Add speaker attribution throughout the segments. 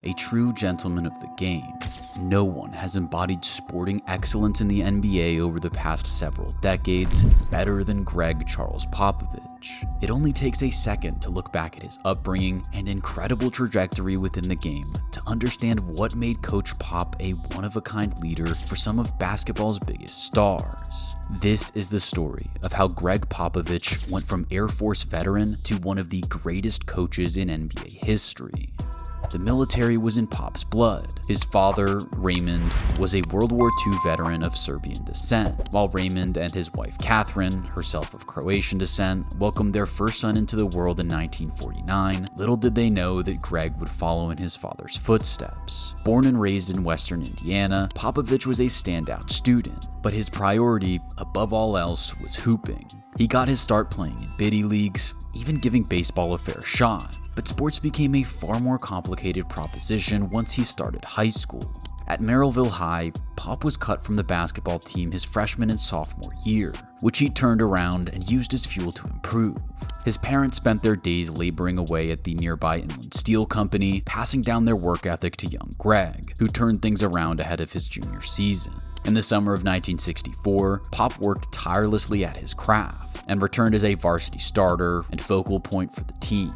Speaker 1: A true gentleman of the game, no one has embodied sporting excellence in the NBA over the past several decades better than Gregg Charles Popovich. It only takes a second to look back at his upbringing and incredible trajectory within the game to understand what made Coach Pop a one-of-a-kind leader for some of basketball's biggest stars. This is the story of how Gregg Popovich went from Air Force veteran to one of the greatest coaches in NBA history. The military was in Pop's blood. His father, Raymond, was a World War II veteran of Serbian descent, while Raymond and his wife Catherine, herself of Croatian descent, welcomed their first son into the world in 1949. Little did they know that Gregg would follow in his father's footsteps. Born and raised in Western Indiana, Popovich was a standout student, but his priority, above all else, was hooping. He got his start playing in biddy leagues, even giving baseball a fair shot. But sports became a far more complicated proposition once he started high school. At Merrillville High, Pop was cut from the basketball team his freshman and sophomore year, which he turned around and used as fuel to improve. His parents spent their days laboring away at the nearby Inland Steel Company, passing down their work ethic to young Gregg, who turned things around ahead of his junior season. In the summer of 1964, Pop worked tirelessly at his craft and returned as a varsity starter and focal point for the team.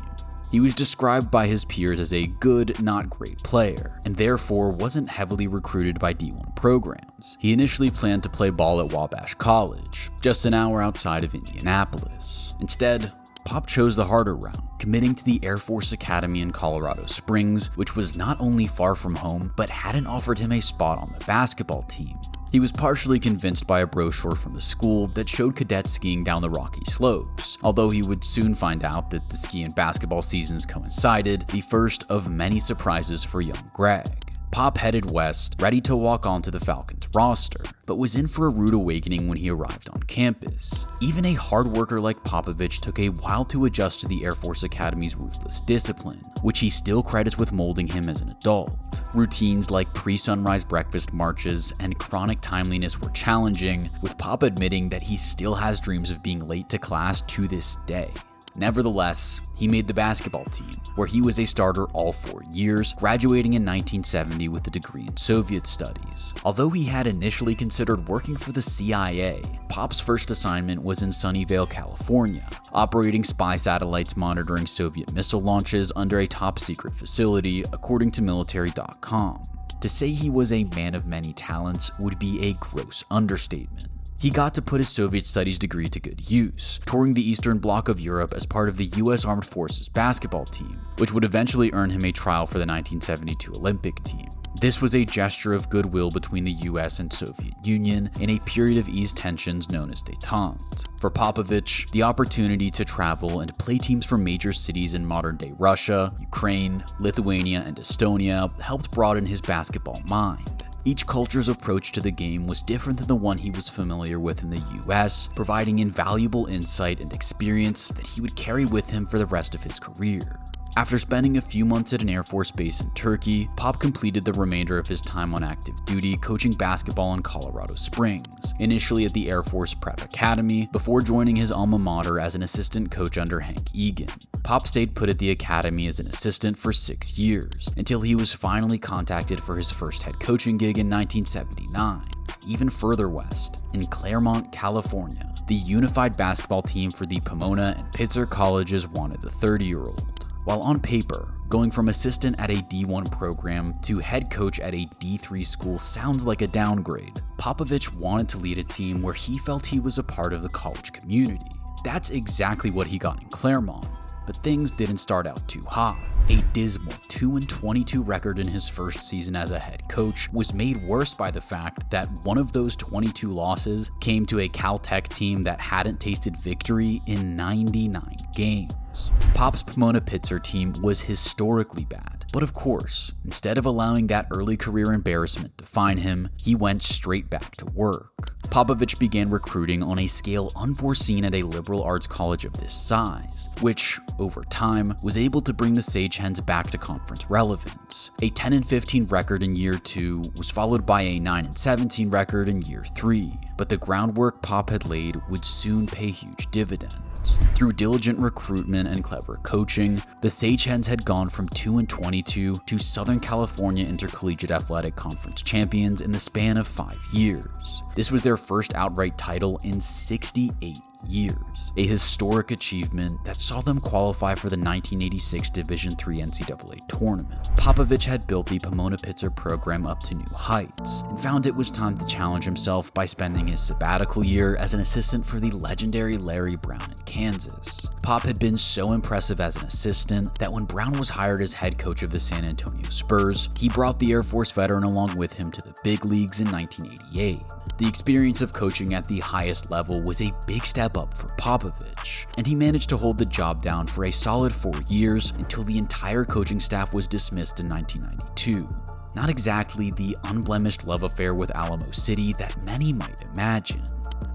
Speaker 1: He was described by his peers as a good, not great player, and therefore wasn't heavily recruited by D1 programs. He initially planned to play ball at Wabash College, just an hour outside of Indianapolis. Instead, Pop chose the harder route, committing to the Air Force Academy in Colorado Springs, which was not only far from home, but hadn't offered him a spot on the basketball team. He was partially convinced by a brochure from the school that showed cadets skiing down the rocky slopes, although he would soon find out that the ski and basketball seasons coincided, the first of many surprises for young Gregg. Pop headed west, ready to walk onto the Falcons roster, but was in for a rude awakening when he arrived on campus. Even a hard worker like Popovich took a while to adjust to the Air Force Academy's ruthless discipline, which he still credits with molding him as an adult. Routines like pre-sunrise breakfast marches and chronic timeliness were challenging, with Pop admitting that he still has dreams of being late to class to this day. Nevertheless, he made the basketball team, where he was a starter all 4 years, graduating in 1970 with a degree in Soviet Studies. Although he had initially considered working for the CIA, Pop's first assignment was in Sunnyvale, California, operating spy satellites monitoring Soviet missile launches under a top-secret facility, according to military.com. To say he was a man of many talents would be a gross understatement. He got to put his Soviet studies degree to good use, touring the Eastern Bloc of Europe as part of the US Armed Forces basketball team, which would eventually earn him a trial for the 1972 Olympic team. This was a gesture of goodwill between the US and Soviet Union in a period of eased tensions known as détente. For Popovich, the opportunity to travel and play teams from major cities in modern-day Russia, Ukraine, Lithuania, and Estonia helped broaden his basketball mind. Each culture's approach to the game was different than the one he was familiar with in the US, providing invaluable insight and experience that he would carry with him for the rest of his career. After spending a few months at an Air Force base in Turkey, Pop completed the remainder of his time on active duty coaching basketball in Colorado Springs, initially at the Air Force Prep Academy, before joining his alma mater as an assistant coach under Hank Egan. Pop stayed put at the academy as an assistant for 6 years, until he was finally contacted for his first head coaching gig in 1979. Even further west, in Claremont, California, the unified basketball team for the Pomona and Pitzer colleges wanted the 30-year-old. While on paper, going from assistant at a D1 program to head coach at a D3 school sounds like a downgrade, Popovich wanted to lead a team where he felt he was a part of the college community. That's exactly what he got in Claremont. But things didn't start out too hot. A dismal 2-22 record in his first season as a head coach was made worse by the fact that one of those 22 losses came to a Caltech team that hadn't tasted victory in 99 games. Pop's Pomona Pitzer team was historically bad, but of course, instead of allowing that early career embarrassment define him, he went straight back to work. Popovich began recruiting on a scale unforeseen at a liberal arts college of this size, which, over time, was able to bring the Sagehens back to conference relevance. A 10-15 record in year 2 was followed by a 9-17 record in year 3, but the groundwork Pop had laid would soon pay huge dividends. records. Through diligent recruitment and clever coaching, the Sagehens had gone from 2-22 to Southern California Intercollegiate Athletic Conference champions in the span of 5 years. This was their first outright title in 68 years, a historic achievement that saw them qualify for the 1986 Division III NCAA tournament. Popovich had built the Pomona-Pitzer program up to new heights and found it was time to challenge himself by spending his sabbatical year as an assistant for the legendary Larry Brown in Kansas. Pop had been so impressive as an assistant that when Brown was hired as head coach of the San Antonio Spurs, he brought the Air Force veteran along with him to the big leagues in 1988. The experience of coaching at the highest level was a big step up for Popovich, and he managed to hold the job down for a solid 4 years until the entire coaching staff was dismissed in 1992. Not exactly the unblemished love affair with Alamo City that many might imagine.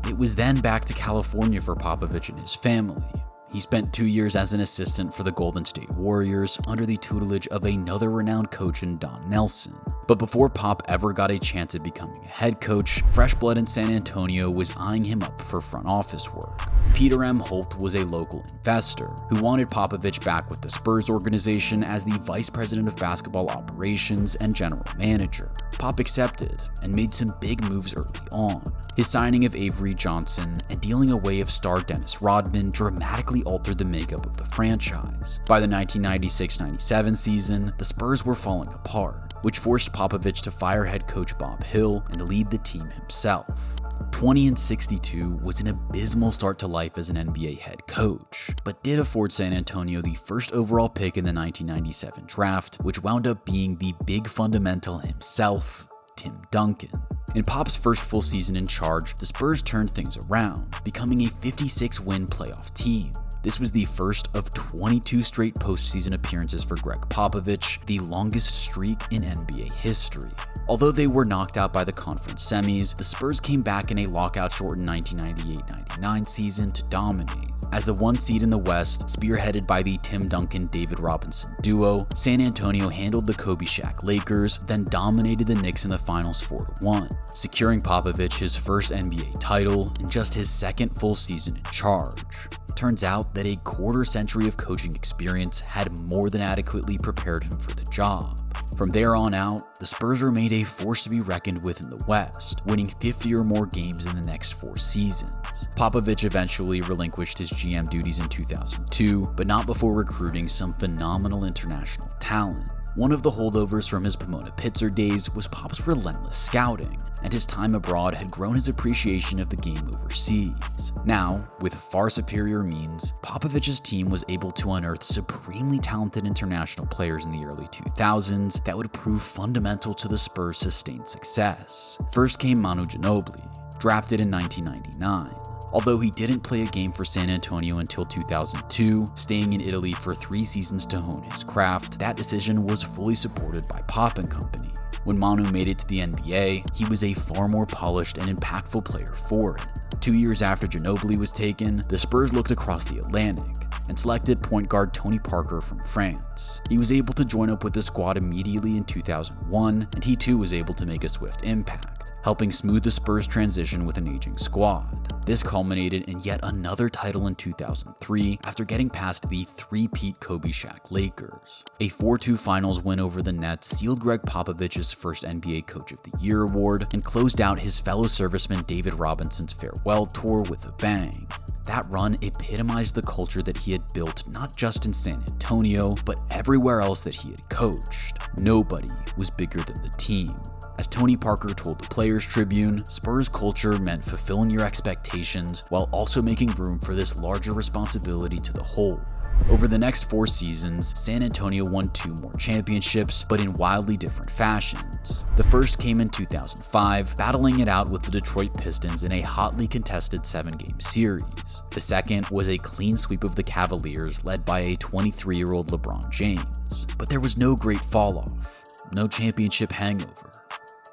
Speaker 1: It was then back to California for Popovich and his family. He spent 2 years as an assistant for the Golden State Warriors under the tutelage of another renowned coach in Don Nelson. But before Pop ever got a chance at becoming a head coach, fresh blood in San Antonio was eyeing him up for front office work. Peter M. Holt was a local investor who wanted Popovich back with the Spurs organization as the vice president of basketball operations and general manager. Pop accepted and made some big moves early on. His signing of Avery Johnson and dealing away of star Dennis Rodman dramatically altered the makeup of the franchise. By the 1996-97 season, the Spurs were falling apart, which forced Popovich to fire head coach Bob Hill and lead the team himself. 20-62 was an abysmal start to life as an NBA head coach, but did afford San Antonio the first overall pick in the 1997 draft, which wound up being the big fundamental himself, Tim Duncan. In Pop's first full season in charge, the Spurs turned things around, becoming a 56-win playoff team. This was the first of 22 straight postseason appearances for Gregg Popovich, the longest streak in NBA history. Although they were knocked out by the conference semis, the Spurs came back in a lockout-shortened 1998-99 season to dominate. As the 1 seed in the West, spearheaded by the Tim Duncan-David Robinson duo, San Antonio handled the Kobe Shaq Lakers, then dominated the Knicks in the finals 4-1, securing Popovich his first NBA title in just his second full season in charge. Turns out that a quarter century of coaching experience had more than adequately prepared him for the job. From there on out, the Spurs remained a force to be reckoned with in the West, winning 50 or more games in the next 4 seasons. Popovich eventually relinquished his GM duties in 2002, but not before recruiting some phenomenal international talent. One of the holdovers from his Pomona-Pitzer days was Pop's relentless scouting, and his time abroad had grown his appreciation of the game overseas. Now, with far superior means, Popovich's team was able to unearth supremely talented international players in the early 2000s that would prove fundamental to the Spurs' sustained success. First came Manu Ginóbili, drafted in 1999. Although he didn't play a game for San Antonio until 2002, staying in Italy for 3 seasons to hone his craft, that decision was fully supported by Pop and company. When Manu made it to the NBA, he was a far more polished and impactful player for it. 2 years after Ginóbili was taken, the Spurs looked across the Atlantic and selected point guard Tony Parker from France. He was able to join up with the squad immediately in 2001, and he too was able to make a swift impact, helping smooth the Spurs' transition with an aging squad. This culminated in yet another title in 2003 after getting past the three-peat Kobe Shaq Lakers. A 4-2 finals win over the Nets sealed Gregg Popovich's first NBA Coach of the Year award and closed out his fellow serviceman David Robinson's farewell tour with a bang. That run epitomized the culture that he had built not just in San Antonio, but everywhere else that he had coached. Nobody was bigger than the team. As Tony Parker told the Players Tribune, Spurs culture meant fulfilling your expectations while also making room for this larger responsibility to the whole. Over the next 4 seasons, San Antonio won 2 more championships, but in wildly different fashions. The first came in 2005, battling it out with the Detroit Pistons in a hotly contested 7-game series. The second was a clean sweep of the Cavaliers led by a 23-year-old LeBron James. But there was no great fall-off, no championship hangover.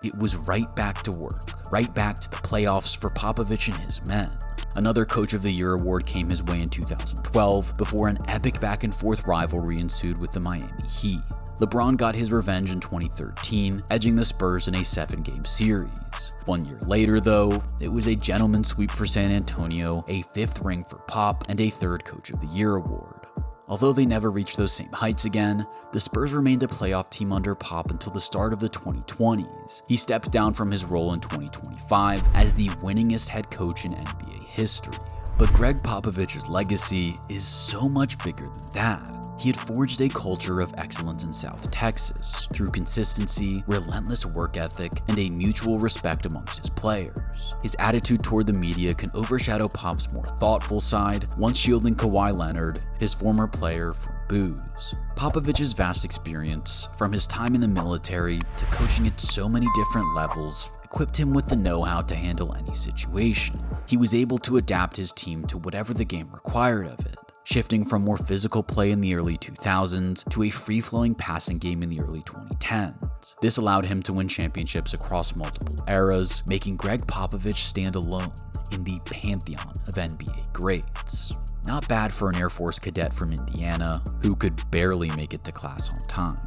Speaker 1: It was right back to work, right back to the playoffs for Popovich and his men. Another Coach of the Year award came his way in 2012 before an epic back-and-forth rivalry ensued with the Miami Heat. LeBron got his revenge in 2013, edging the Spurs in a 7-game series. 1 year later, though, it was a gentleman's sweep for San Antonio, a 5th ring for Pop, and a 3rd Coach of the Year award. Although they never reached those same heights again, the Spurs remained a playoff team under Pop until the start of the 2020s. He stepped down from his role in 2025 as the winningest head coach in NBA history. But Gregg Popovich's legacy is so much bigger than that. He had forged a culture of excellence in South Texas through consistency, relentless work ethic, and a mutual respect amongst his players. His attitude toward the media can overshadow Pop's more thoughtful side, once shielding Kawhi Leonard, his former player, from booze. Popovich's vast experience, from his time in the military to coaching at so many different levels, equipped him with the know-how to handle any situation. He was able to adapt his team to whatever the game required of it, shifting from more physical play in the early 2000s to a free-flowing passing game in the early 2010s. This allowed him to win championships across multiple eras, making Gregg Popovich stand alone in the pantheon of NBA greats. Not bad for an Air Force cadet from Indiana who could barely make it to class on time.